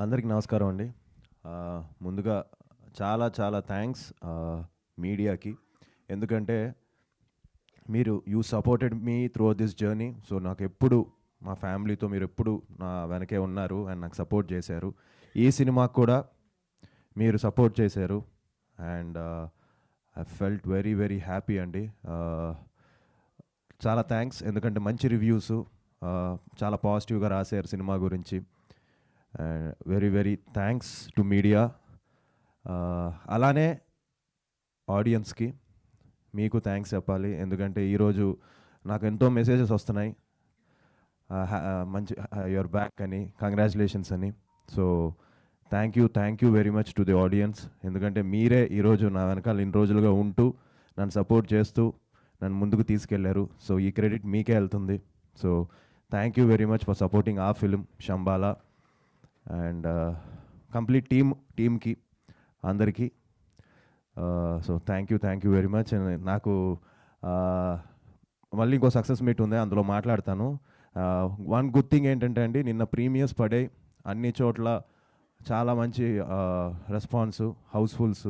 అందరికి నమస్కారం అండి. ముందుగా చాలా చాలా థ్యాంక్స్ మీడియాకి. ఎందుకంటే మీరు supported me through this journey. So నాకెప్పుడు మా ఫ్యామిలీతో మీరెప్పుడు నా వెనకే ఉన్నారు అండ్ నాకు సపోర్ట్ చేశారు. ఈ సినిమాకు కూడా మీరు సపోర్ట్ చేశారు and I felt very very happy అండి. చాలా థ్యాంక్స్. ఎందుకంటే మంచి రివ్యూసు చాలా పాజిటివ్గా రాశారు సినిమా గురించి. Very very thanks to media. అలానే ఆడియన్స్కి మీకు థ్యాంక్స్ చెప్పాలి. ఎందుకంటే ఈరోజు నాకు ఎంతో మెసేజెస్ వస్తున్నాయి, మంచి యువర్ బ్యాక్ అని, కంగ్రాచులేషన్స్ అని. So thank you very much to the audience. ఎందుకంటే మీరే ఈరోజు నా వెనకాల ఇన్ని రోజులుగా ఉంటూ నన్ను సపోర్ట్ చేస్తూ నన్ను ముందుకు తీసుకెళ్లారు. సో ఈ క్రెడిట్ మీకే వెళ్తుంది. So thank you very much for supporting ఆ ఫిలిం శంబాలా అండ్ కంప్లీట్ టీమ్కి అందరికీ. So thank you very much. నాకు మళ్ళీ ఇంకో సక్సెస్ మీట్ ఉంది, అందులో మాట్లాడతాను. వన్ గుడ్ థింగ్ ఏంటంటే అండి, నిన్న ప్రీమియర్స్ పడే అన్ని చోట్ల చాలా మంచి రెస్పాన్సు, హౌస్ఫుల్స్.